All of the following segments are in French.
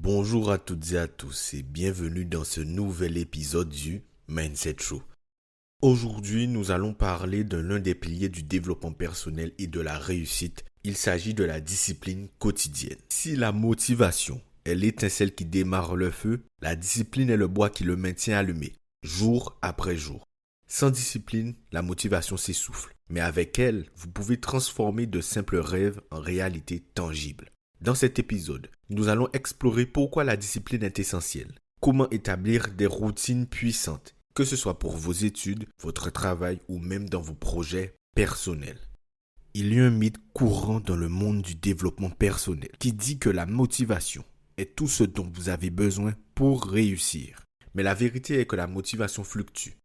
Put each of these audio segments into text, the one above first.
Bonjour à toutes et à tous et bienvenue dans ce nouvel épisode du Mindset Show. Aujourd'hui, nous allons parler de l'un des piliers du développement personnel et de la réussite. Il s'agit de la discipline quotidienne. Si la motivation est l'étincelle qui démarre le feu, la discipline est le bois qui le maintient allumé, jour après jour. Sans discipline, la motivation s'essouffle, mais avec elle, vous pouvez transformer de simples rêves en réalité tangible. Dans cet épisode, nous allons explorer pourquoi la discipline est essentielle, comment établir des routines puissantes, que ce soit pour vos études, votre travail ou même dans vos projets personnels. Il y a un mythe courant dans le monde du développement personnel qui dit que la motivation est tout ce dont vous avez besoin pour réussir. Mais la vérité est que la motivation fluctue.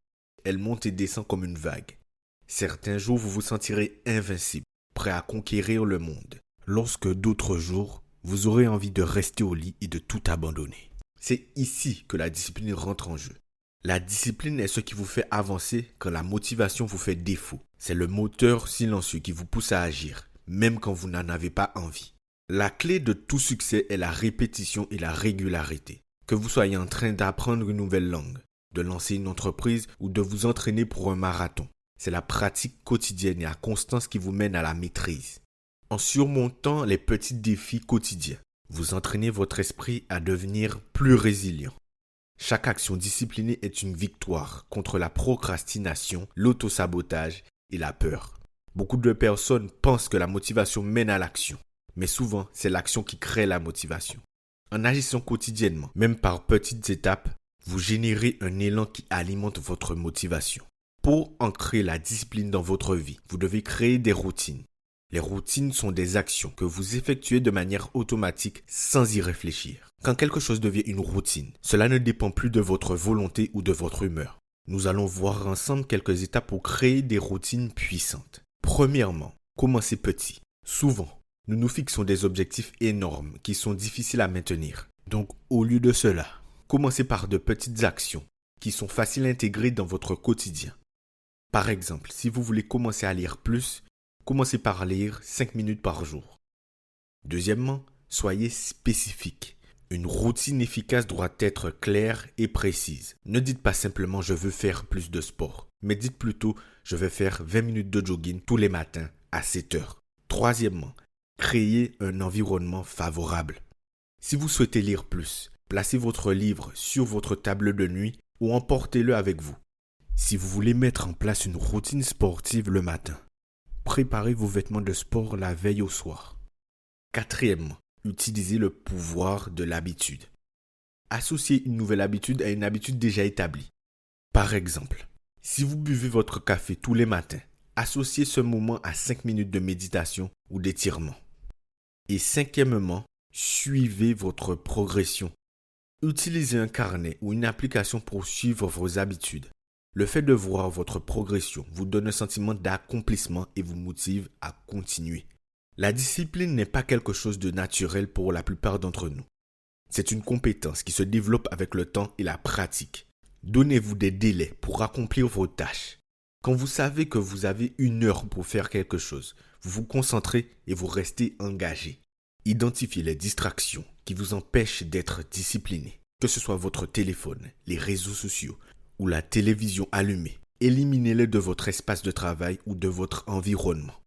Elle monte et descend comme une vague. Certains jours, vous vous sentirez invincible, prêt à conquérir le monde. Lorsque d'autres jours, vous aurez envie de rester au lit et de tout abandonner. C'est ici que la discipline rentre en jeu. La discipline est ce qui vous fait avancer quand la motivation vous fait défaut. C'est le moteur silencieux qui vous pousse à agir, même quand vous n'en avez pas envie. La clé de tout succès est la répétition et la régularité. Que vous soyez en train d'apprendre une nouvelle langue, de lancer une entreprise ou de vous entraîner pour un marathon. C'est la pratique quotidienne et la constance qui vous mène à la maîtrise. En surmontant les petits défis quotidiens, vous entraînez votre esprit à devenir plus résilient. Chaque action disciplinée est une victoire contre la procrastination, l'autosabotage et la peur. Beaucoup de personnes pensent que la motivation mène à l'action, mais souvent c'est l'action qui crée la motivation. En agissant quotidiennement, même par petites étapes, vous générez un élan qui alimente votre motivation. Pour ancrer la discipline dans votre vie, vous devez créer des routines. Les routines sont des actions que vous effectuez de manière automatique sans y réfléchir. Quand quelque chose devient une routine, cela ne dépend plus de votre volonté ou de votre humeur. Nous allons voir ensemble quelques étapes pour créer des routines puissantes. Premièrement, commencez petit. Souvent, nous nous fixons des objectifs énormes qui sont difficiles à maintenir. Donc, au lieu de cela, commencez par de petites actions qui sont faciles à intégrer dans votre quotidien. Par exemple, si vous voulez commencer à lire plus, commencez par lire 5 minutes par jour. Deuxièmement, soyez spécifique. Une routine efficace doit être claire et précise. Ne dites pas simplement « je veux faire plus de sport », mais dites plutôt « je vais faire 20 minutes de jogging tous les matins à 7 heures ». Troisièmement, créez un environnement favorable. Si vous souhaitez lire plus, placez votre livre sur votre table de nuit ou emportez-le avec vous. Si vous voulez mettre en place une routine sportive le matin, préparez vos vêtements de sport la veille au soir. Quatrièmement, utilisez le pouvoir de l'habitude. Associez une nouvelle habitude à une habitude déjà établie. Par exemple, si vous buvez votre café tous les matins, associez ce moment à 5 minutes de méditation ou d'étirement. Et cinquièmement, suivez votre progression. Utilisez un carnet ou une application pour suivre vos habitudes. Le fait de voir votre progression vous donne un sentiment d'accomplissement et vous motive à continuer. La discipline n'est pas quelque chose de naturel pour la plupart d'entre nous. C'est une compétence qui se développe avec le temps et la pratique. Donnez-vous des délais pour accomplir vos tâches. Quand vous savez que vous avez 1 heure pour faire quelque chose, vous vous concentrez et vous restez engagé. Identifiez les distractions qui vous empêchent d'être discipliné, que ce soit votre téléphone, les réseaux sociaux, ou la télévision allumée. Éliminez-les de votre espace de travail ou de votre environnement.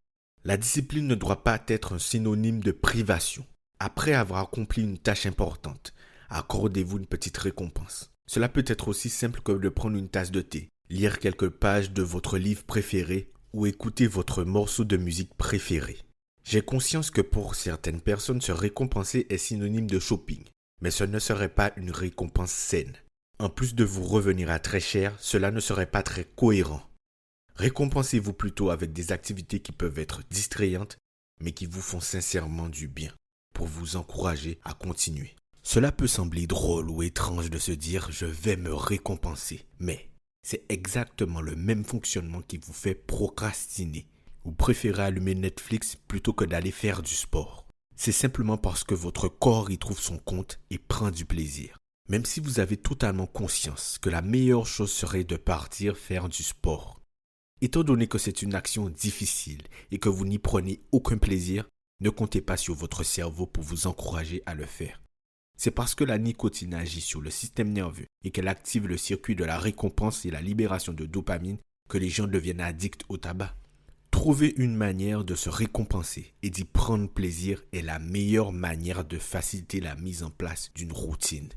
La discipline ne doit pas être un synonyme de privation. Après avoir accompli une tâche importante, accordez-vous une petite récompense. Cela peut être aussi simple que de prendre une tasse de thé, lire quelques pages de votre livre préféré ou écouter votre morceau de musique préféré. J'ai conscience que pour certaines personnes, se récompenser est synonyme de shopping, mais ce ne serait pas une récompense saine. En plus de vous revenir à très cher, cela ne serait pas très cohérent. Récompensez-vous plutôt avec des activités qui peuvent être distrayantes, mais qui vous font sincèrement du bien, pour vous encourager à continuer. Cela peut sembler drôle ou étrange de se dire « je vais me récompenser », mais c'est exactement le même fonctionnement qui vous fait procrastiner. Vous préférez allumer Netflix plutôt que d'aller faire du sport. C'est simplement parce que votre corps y trouve son compte et prend du plaisir. Même si vous avez totalement conscience que la meilleure chose serait de partir faire du sport. Étant donné que c'est une action difficile et que vous n'y prenez aucun plaisir, ne comptez pas sur votre cerveau pour vous encourager à le faire. C'est parce que la nicotine agit sur le système nerveux et qu'elle active le circuit de la récompense et la libération de dopamine que les gens deviennent addicts au tabac. Trouver une manière de se récompenser et d'y prendre plaisir est la meilleure manière de faciliter la mise en place d'une routine.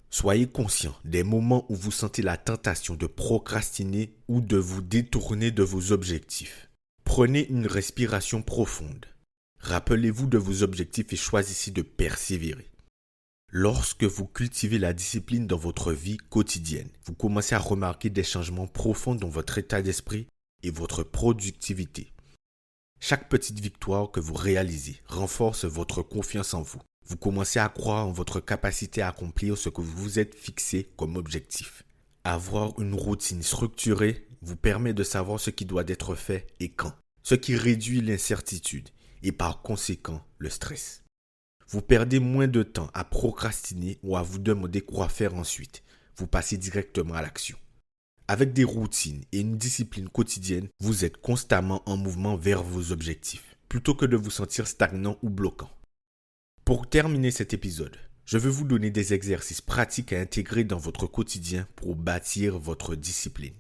Soyez conscient des moments où vous sentez la tentation de procrastiner ou de vous détourner de vos objectifs. Prenez une respiration profonde. Rappelez-vous de vos objectifs et choisissez de persévérer. Lorsque vous cultivez la discipline dans votre vie quotidienne, vous commencez à remarquer des changements profonds dans votre état d'esprit et votre productivité. Chaque petite victoire que vous réalisez renforce votre confiance en vous. Vous commencez à croire en votre capacité à accomplir ce que vous vous êtes fixé comme objectif. Avoir une routine structurée vous permet de savoir ce qui doit être fait et quand, ce qui réduit l'incertitude et par conséquent le stress. Vous perdez moins de temps à procrastiner ou à vous demander quoi faire ensuite. Vous passez directement à l'action. Avec des routines et une discipline quotidienne, vous êtes constamment en mouvement vers vos objectifs, plutôt que de vous sentir stagnant ou bloquant. Pour terminer cet épisode, je veux vous donner des exercices pratiques à intégrer dans votre quotidien pour bâtir votre discipline.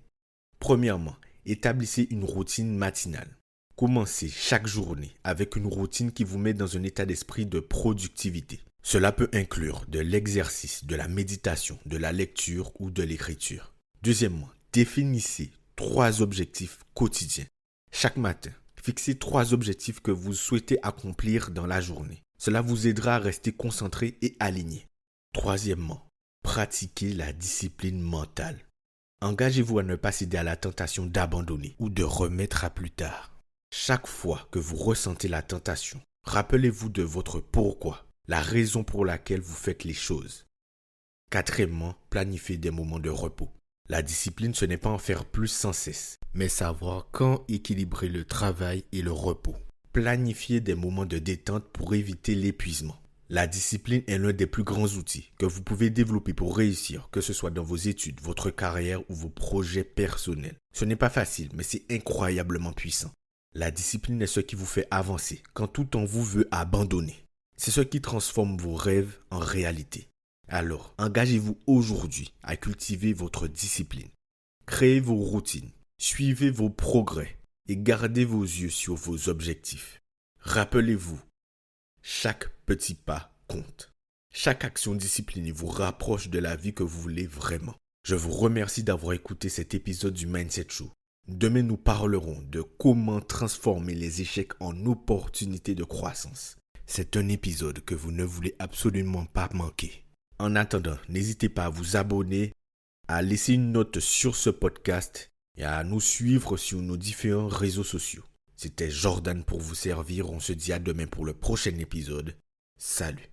Premièrement, établissez une routine matinale. Commencez chaque journée avec une routine qui vous met dans un état d'esprit de productivité. Cela peut inclure de l'exercice, de la méditation, de la lecture ou de l'écriture. Deuxièmement, définissez 3 objectifs quotidiens. Chaque matin, fixez 3 objectifs que vous souhaitez accomplir dans la journée. Cela vous aidera à rester concentré et aligné. Troisièmement, pratiquez la discipline mentale. Engagez-vous à ne pas céder à la tentation d'abandonner ou de remettre à plus tard. Chaque fois que vous ressentez la tentation, rappelez-vous de votre pourquoi, la raison pour laquelle vous faites les choses. Quatrièmement, planifiez des moments de repos. La discipline, ce n'est pas en faire plus sans cesse, mais savoir quand équilibrer le travail et le repos. Planifiez des moments de détente pour éviter l'épuisement. La discipline est l'un des plus grands outils que vous pouvez développer pour réussir, que ce soit dans vos études, votre carrière ou vos projets personnels. Ce n'est pas facile, mais c'est incroyablement puissant. La discipline est ce qui vous fait avancer quand tout en vous veut abandonner. C'est ce qui transforme vos rêves en réalité. Alors, engagez-vous aujourd'hui à cultiver votre discipline. Créez vos routines, suivez vos progrès et gardez vos yeux sur vos objectifs. Rappelez-vous, chaque petit pas compte. Chaque action disciplinée vous rapproche de la vie que vous voulez vraiment. Je vous remercie d'avoir écouté cet épisode du Mindset Show. Demain, nous parlerons de comment transformer les échecs en opportunités de croissance. C'est un épisode que vous ne voulez absolument pas manquer. En attendant, n'hésitez pas à vous abonner, à laisser une note sur ce podcast et à nous suivre sur nos différents réseaux sociaux. C'était Jordan pour vous servir. On se dit à demain pour le prochain épisode. Salut.